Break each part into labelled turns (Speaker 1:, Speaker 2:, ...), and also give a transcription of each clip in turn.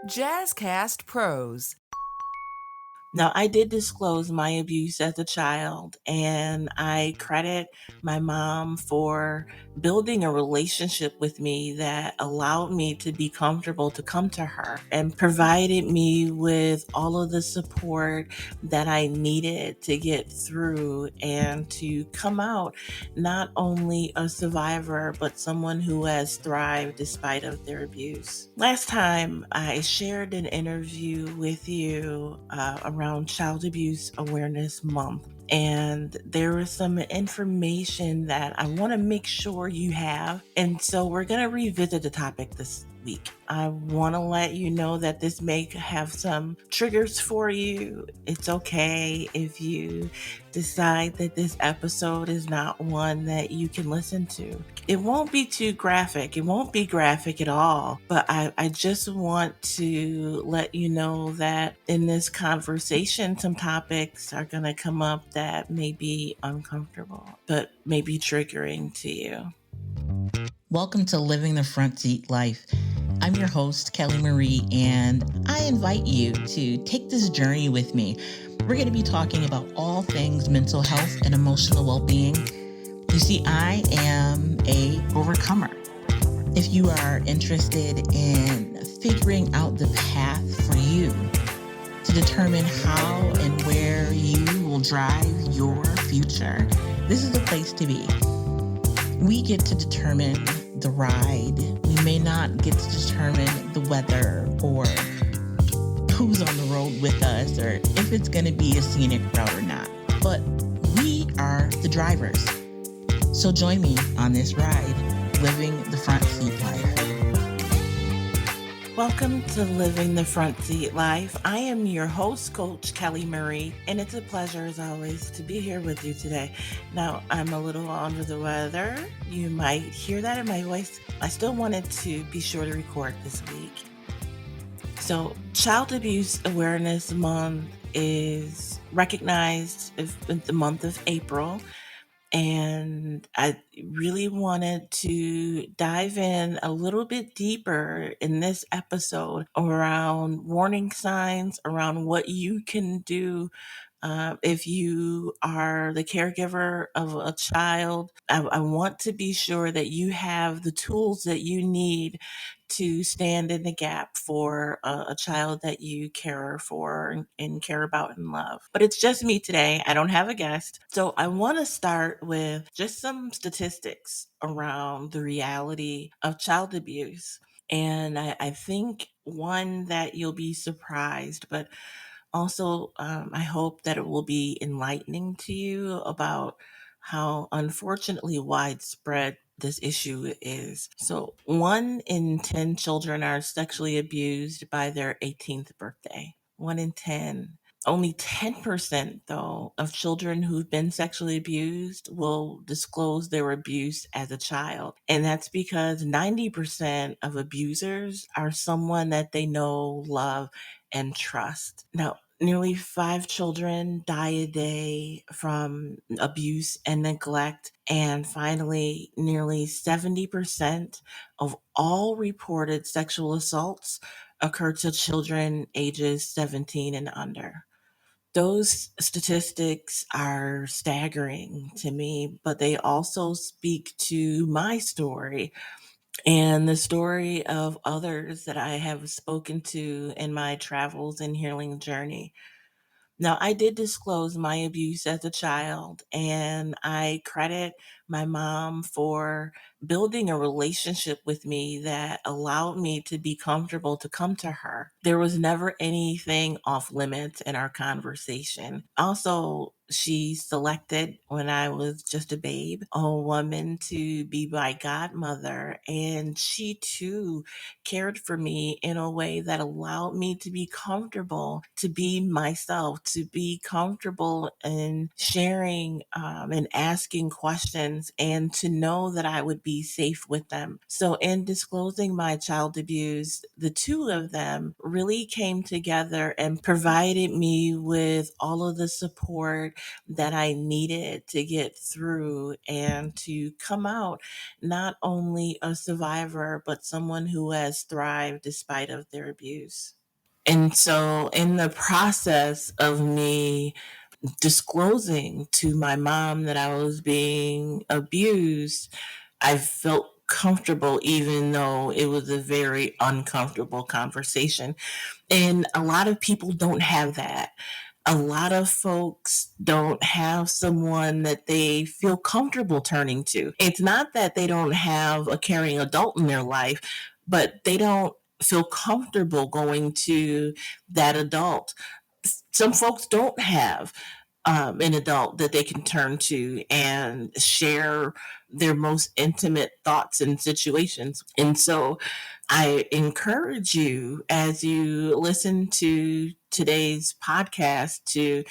Speaker 1: Jazzcast Pros.
Speaker 2: Now, I did disclose my abuse as a child, and I credit my mom for building a relationship with me that allowed me to be comfortable to come to her and provided me with all of the support that I needed to get through and to come out not only a survivor, but someone who has thrived despite of their abuse. Last time I shared an interview with you around Child Abuse Awareness Month. And there is some information that I want to make sure you have. And so we're going to revisit the topic this week. I want to let you know that this may have some triggers for you. It's okay if you decide that this episode is not one that you can listen to. It won't be too graphic. It won't be graphic at all. But I just want to let you know that in this conversation, some topics are going to come up that may be uncomfortable, but may be triggering to you.
Speaker 3: Welcome to Living the Front Seat Life. I'm your host, Kelly Marie, and I invite you to take this journey with me. We're going to be talking about all things mental health and emotional well-being. You see, I am a overcomer. If you are interested in figuring out the path for you to determine how and where you will drive your future, this is the place to be. We get to determine the ride. We may not get to determine the weather or who's on the road with us or if it's going to be a scenic route or not. But we are the drivers. So join me on this ride, living the front seat life.
Speaker 2: Welcome to Living the Front Seat Life. I am your host, Coach Kelly Marie, and it's a pleasure as always to be here with you today. Now, I'm a little under the weather. You might hear that in my voice. I still wanted to be sure to record this week. So, Child Abuse Awareness Month is recognized in the month of April. And I really wanted to dive in a little bit deeper in this episode around warning signs, around what you can do if you are the caregiver of a child. I want to be sure that you have the tools that you need to stand in the gap for a child that you care for and care about and love. But it's just me today. I don't have a guest. So I want to start with just some statistics around the reality of child abuse. And I think one that you'll be surprised, but also I hope that it will be enlightening to you about how unfortunately widespread this issue is. So, 1 in 10 children are sexually abused by their 18th birthday. 1 in 10. Only 10%, though, of children who've been sexually abused will disclose their abuse as a child. And that's because 90% of abusers are someone that they know, love, and trust. Now, nearly 5 children die a day from abuse and neglect. And finally, nearly 70% of all reported sexual assaults occur to children ages 17 and under. Those statistics are staggering to me, but they also speak to my story and the story of others that I have spoken to in my travels and healing journey. Now, I did disclose my abuse as a child, and I credit my mom for building a relationship with me that allowed me to be comfortable to come to her. There was never anything off limits in our conversation. Also, she selected when I was just a babe, a woman to be my godmother, and she too cared for me in a way that allowed me to be comfortable, to be myself, to be comfortable in sharing and asking questions friends and to know that I would be safe with them. So, in disclosing my child abuse, the two of them really came together and provided me with all of the support that I needed to get through and to come out not only a survivor, but someone who has thrived despite of their abuse. And so, in the process of me disclosing to my mom that I was being abused, I felt comfortable, even though it was a very uncomfortable conversation. And a lot of people don't have that. A lot of folks don't have someone that they feel comfortable turning to. It's not that they don't have a caring adult in their life, but they don't feel comfortable going to that adult. Some folks don't have an adult that they can turn to and share their most intimate thoughts and situations. And so I encourage you as you listen to today's podcast to,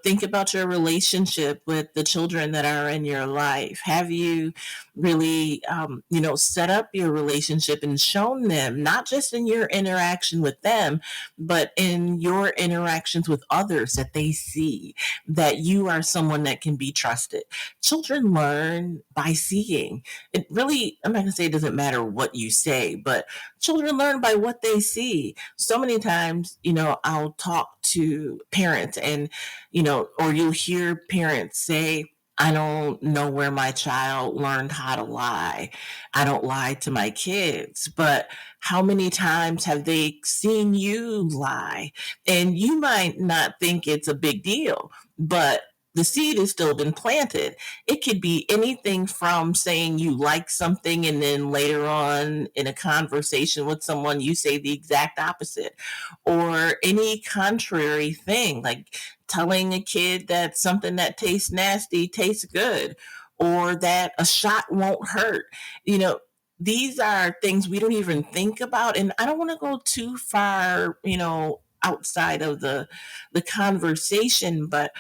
Speaker 2: think about your relationship with the children that are in your life. Have you really, set up your relationship and shown them, not just in your interaction with them, but in your interactions with others, that they see that you are someone that can be trusted. Children learn by seeing. It really, I'm not going to say it doesn't matter what you say, but children learn by what they see. So many times, I'll talk to parents and, or you'll hear parents say, I don't know where my child learned how to lie. I don't lie to my kids. But how many times have they seen you lie? And you might not think it's a big deal, but the seed has still been planted. It could be anything from saying you like something and then later on in a conversation with someone you say the exact opposite, or any contrary thing, like telling a kid that something that tastes nasty tastes good, or that a shot won't hurt. You know, these are things we don't even think about. And I don't want to go too far, outside of the conversation, but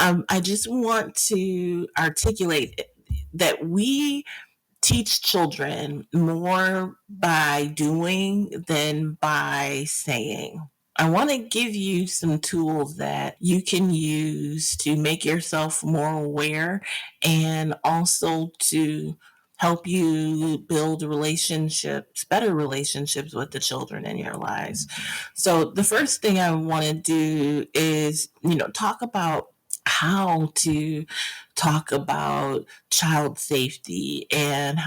Speaker 2: I just want to articulate that we teach children more by doing than by saying. I want to give you some tools that you can use to make yourself more aware and also to help you build relationships, better relationships with the children in your lives. So the first thing I want to do is, talk about how to talk about child safety and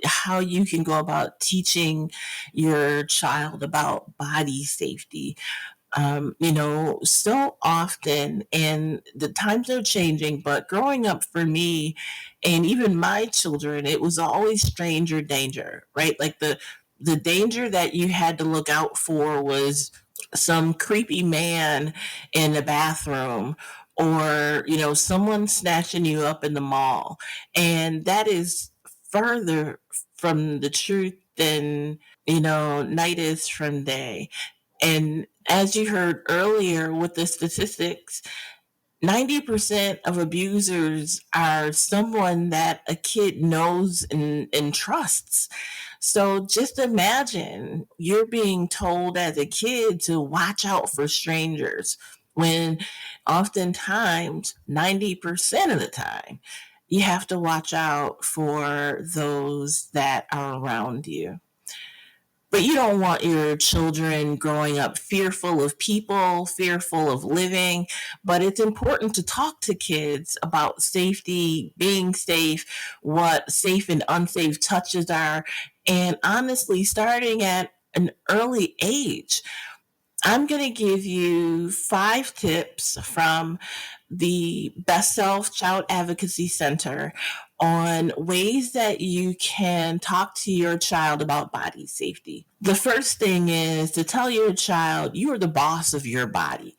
Speaker 2: how you can go about teaching your child about body safety. So often, and the times are changing, but growing up for me and even my children, it was always stranger danger, right? Like the danger that you had to look out for was some creepy man in the bathroom, or someone snatching you up in the mall. And that is further from the truth than night is from day. And as you heard earlier with the statistics, 90% of abusers are someone that a kid knows and trusts. So just imagine you're being told as a kid to watch out for strangers when oftentimes 90% of the time you have to watch out for those that are around you. But you don't want your children growing up fearful of people, fearful of living. But it's important to talk to kids about safety, being safe, what safe and unsafe touches are, and honestly, starting at an early age. I'm going to give you 5 tips from the Best Self Child Advocacy Center on ways that you can talk to your child about body safety. The first thing is to tell your child you are the boss of your body.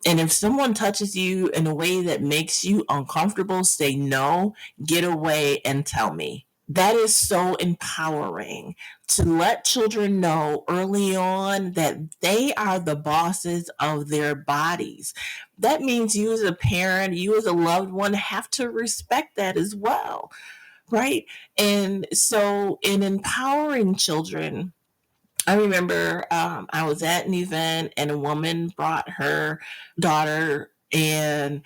Speaker 2: And if someone touches you in a way that makes you uncomfortable, say no, get away, and tell me. That is so empowering to let children know early on that they are the bosses of their bodies. That means you as a parent, you as a loved one have to respect that as well, right? And so, in empowering children, I remember I was at an event and a woman brought her daughter, and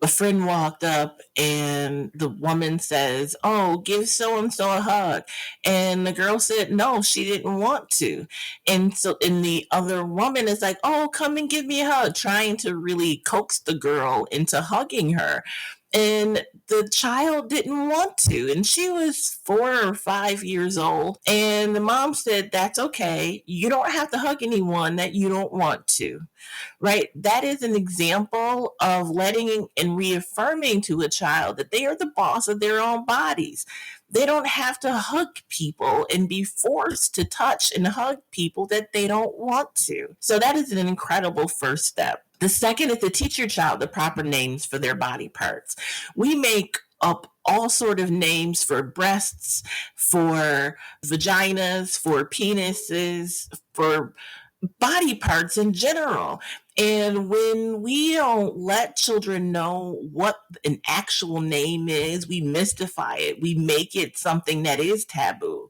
Speaker 2: a friend walked up and the woman says, "Oh, give so and so a hug." And the girl said, "No, she didn't want to." And the other woman is like, "Oh, come and give me a hug," trying to really coax the girl into hugging her. And the child didn't want to. And she was 4 or 5 years old. And the mom said, "That's okay. You don't have to hug anyone that you don't want to." Right? That is an example of letting and reaffirming to a child that they are the boss of their own bodies. They don't have to hug people and be forced to touch and hug people that they don't want to. So that is an incredible first step. The second is to teach your child the proper names for their body parts. We make up all sort of names for breasts, for vaginas, for penises, for body parts in general. And when we don't let children know what an actual name is, we mystify it. We make it something that is taboo.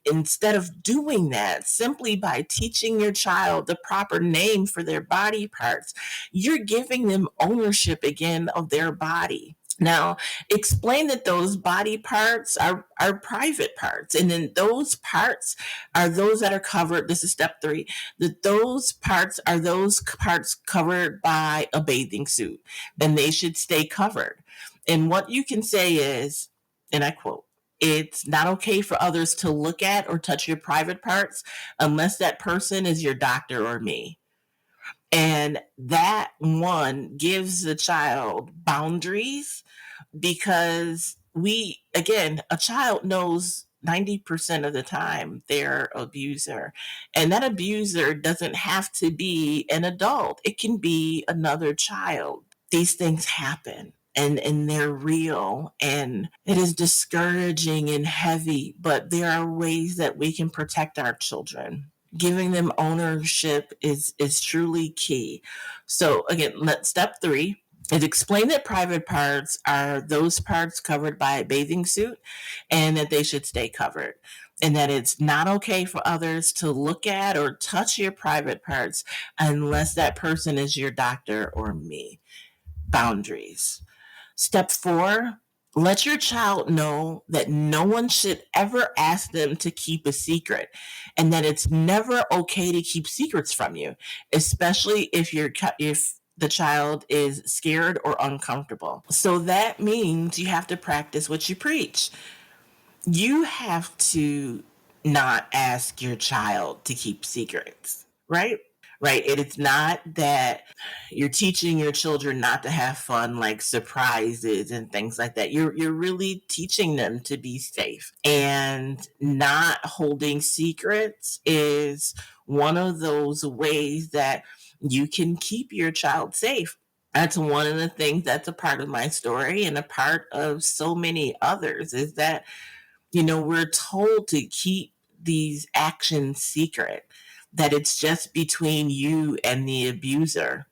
Speaker 2: Instead of doing that, simply by teaching your child the proper name for their body parts, you're giving them ownership again of their body. Now, explain that those body parts are private parts, and then those parts are those that are covered. This is step 3. That those parts are those parts covered by a bathing suit, and they should stay covered. And what you can say is, and I quote, "It's not okay for others to look at or touch your private parts unless that person is your doctor or me." And that one gives the child boundaries, because again, a child knows 90% of the time their abuser. And that abuser doesn't have to be an adult, it can be another child. These things happen. And they're real, and it is discouraging and heavy, but there are ways that we can protect our children. Giving them ownership is truly key. So again, step 3 is explain that private parts are those parts covered by a bathing suit, and that they should stay covered, and that it's not okay for others to look at or touch your private parts unless that person is your doctor or me. Boundaries. Step 4, let your child know that no one should ever ask them to keep a secret, and that it's never okay to keep secrets from you, especially if the child is scared or uncomfortable. So that means you have to practice what you preach. You have to not ask your child to keep secrets, right? Right. It's not that you're teaching your children not to have fun, like surprises and things like that. You're really teaching them to be safe. And not holding secrets is one of those ways that you can keep your child safe. That's one of the things that's a part of my story, and a part of so many others, is that we're told to keep these actions secret, that it's just between you and the abuser.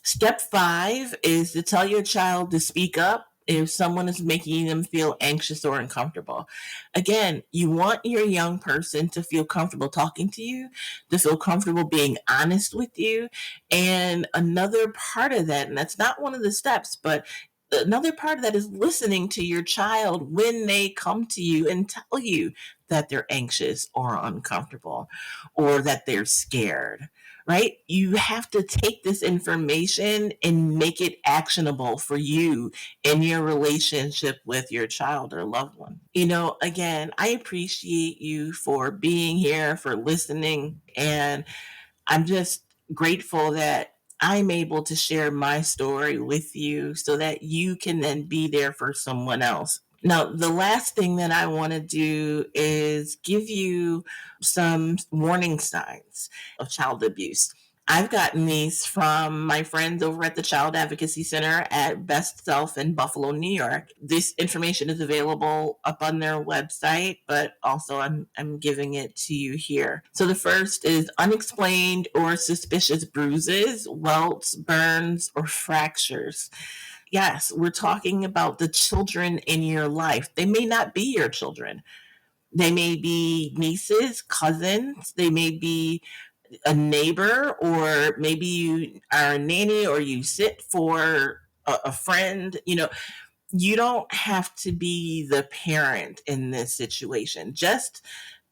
Speaker 2: Step 5 is to tell your child to speak up if someone is making them feel anxious or uncomfortable. Again, you want your young person to feel comfortable talking to you, to feel comfortable being honest with you. And another part of that, and that's not one of the steps, but another part of that is listening to your child when they come to you and tell you that they're anxious or uncomfortable or that they're scared, right? You have to take this information and make it actionable for you in your relationship with your child or loved one. Again, I appreciate you for being here, for listening, and I'm just grateful that I'm able to share my story with you so that you can then be there for someone else. Now, the last thing that I want to do is give you some warning signs of child abuse. I've gotten these from my friends over at the Child Advocacy Center at Best Self in Buffalo, New York. This information is available up on their website, but also I'm giving it to you here. So the first is unexplained or suspicious bruises, welts, burns, or fractures. Yes, we're talking about the children in your life. They may not be your children. They may be nieces, cousins, they may be a neighbor, or maybe you are a nanny or you sit for a friend. You don't have to be the parent in this situation. Just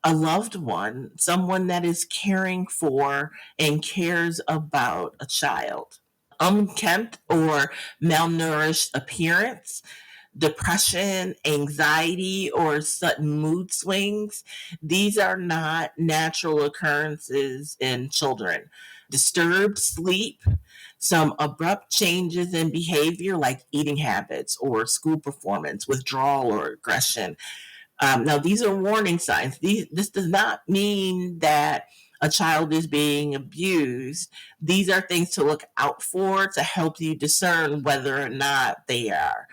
Speaker 2: a loved one, someone that is caring for and cares about a child. Unkempt or malnourished appearance, depression, anxiety, or sudden mood swings, these are not natural occurrences in children. Disturbed sleep, some abrupt changes in behavior like eating habits or school performance, withdrawal or aggression. Now, these are warning signs. This does not mean that a child is being abused. These are things to look out for to help you discern whether or not they are.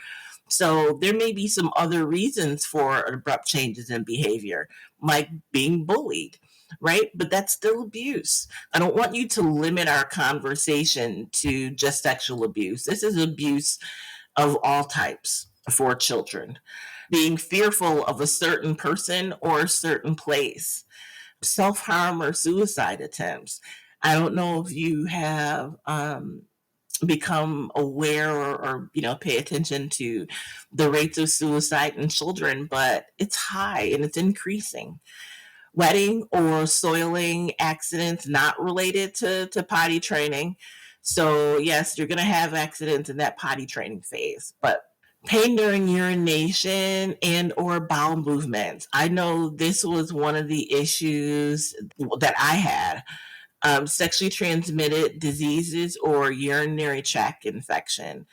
Speaker 2: So there may be some other reasons for abrupt changes in behavior, like being bullied, right? But that's still abuse. I don't want you to limit our conversation to just sexual abuse. This is abuse of all types for children. Being fearful of a certain person or a certain place, self harm or suicide attempts. I don't know if you have become aware or pay attention to the rates of suicide in children, but it's high and it's increasing. Wetting or soiling accidents not related to potty training. So yes, you're going to have accidents in that potty training phase, but pain during urination and or bowel movements. I know this was one of the issues that I had. Sexually transmitted diseases or urinary tract infection,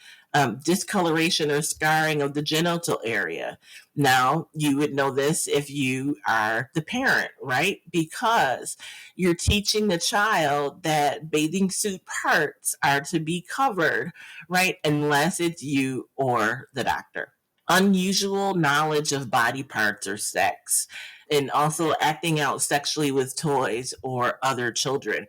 Speaker 2: discoloration or scarring of the genital area. Now, you would know this if you are the parent, right? Because you're teaching the child that bathing suit parts are to be covered, right? Unless it's you or the doctor. Unusual knowledge of body parts or sex, and also acting out sexually with toys or other children.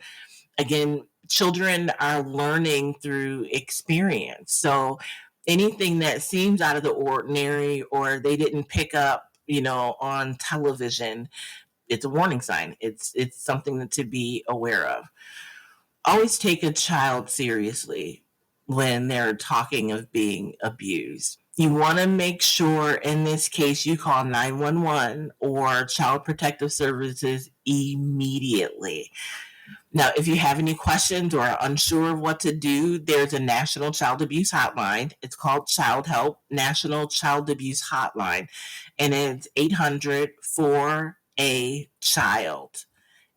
Speaker 2: Again, children are learning through experience. So anything that seems out of the ordinary or they didn't pick up, on television, it's a warning sign. It's something to be aware of. Always take a child seriously when they're talking of being abused. You want to make sure in this case you call 911 or Child Protective Services immediately. Now, if you have any questions or are unsure of what to do, there's a National Child Abuse Hotline. It's called Childhelp, National Child Abuse Hotline, and it's 800 for a child.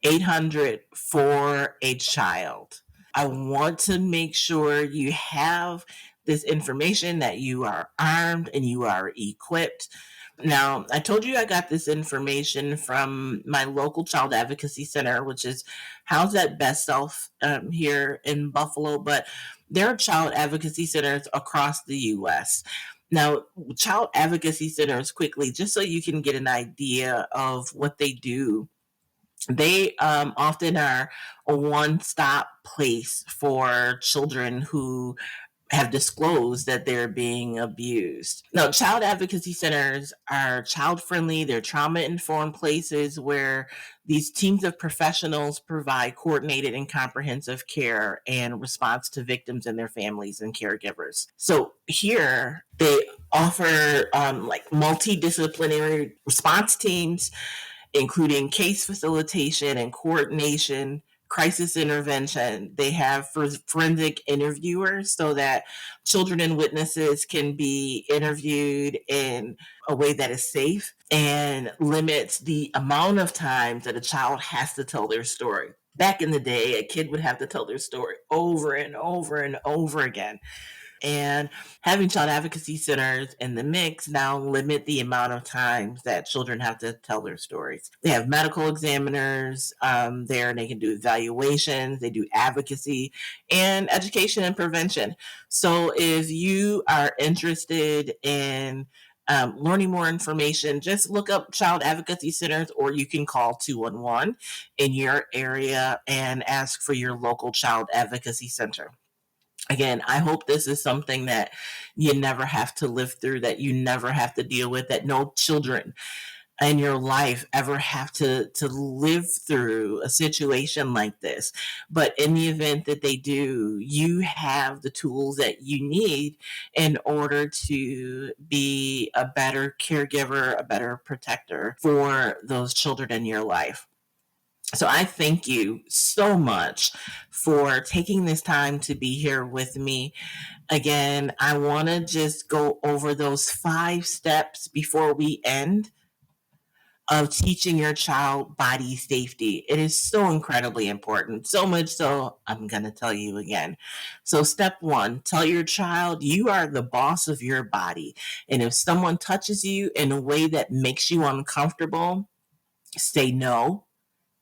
Speaker 2: 800 for a child. I want to make sure you have this information, that you are armed and you are equipped. Now, I told you I got this information from my local child advocacy center, which is housed at Best Self here in Buffalo, but there are child advocacy centers across the U.S. Now, child advocacy centers, quickly, just so you can get an idea of what they do, they often are a one-stop place for children who have disclosed that they're being abused. Now, child advocacy centers are child friendly, they're trauma informed places where these teams of professionals provide coordinated and comprehensive care and response to victims and their families and caregivers. So here they offer like multidisciplinary response teams, including case facilitation and coordination, crisis intervention. They have forensic interviewers so that children and witnesses can be interviewed in a way that is safe and limits the amount of times that a child has to tell their story. Back in the day, a kid would have to tell their story over and over and over again. And having child advocacy centers in the mix now limit the amount of times that children have to tell their stories. They have medical examiners there, and they can do evaluations, they do advocacy and education and prevention. So if you are interested in learning more information, just look up child advocacy centers, or you can call 211 in your area and ask for your local child advocacy center. Again, I hope this is something that you never have to live through, that you never have to deal with, that no children in your life ever have to live through a situation like this. But in the event that they do, you have the tools that you need in order to be a better caregiver, a better protector for those children in your life. So I thank you so much for taking this time to be here with me. Again, I want to just go over those 5 steps before we end of teaching your child body safety. It is so incredibly important, so much so I'm going to tell you again. So, step 1, tell your child you are the boss of your body. And if someone touches you in a way that makes you uncomfortable, say no,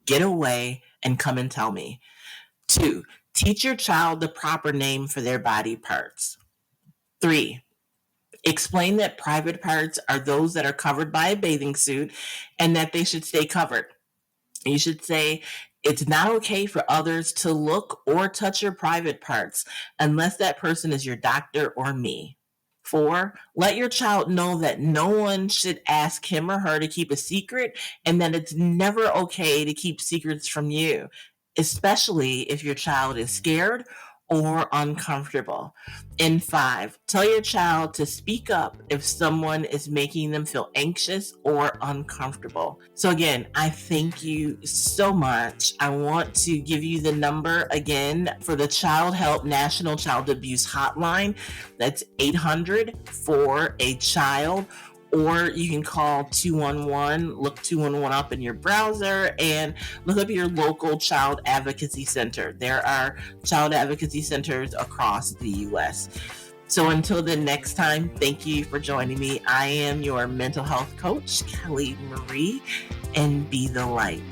Speaker 2: get away, and come and tell me. 2, teach your child the proper name for their body parts. 3, explain that private parts are those that are covered by a bathing suit and that they should stay covered. You should say, it's not okay for others to look or touch your private parts unless that person is your doctor or me. 4, let your child know that no one should ask him or her to keep a secret, and that it's never okay to keep secrets from you, especially if your child is scared or uncomfortable. And 5, tell your child to speak up if someone is making them feel anxious or uncomfortable. So again, I thank you so much. I want to give you the number again for the Childhelp National Child Abuse Hotline. That's 800-4-A-CHILD. Or you can call 211, look 211 up in your browser, and look up your local child advocacy center. There are child advocacy centers across the U.S. So until the next time, thank you for joining me. I am your mental health coach, Kelly Marie, and be the light.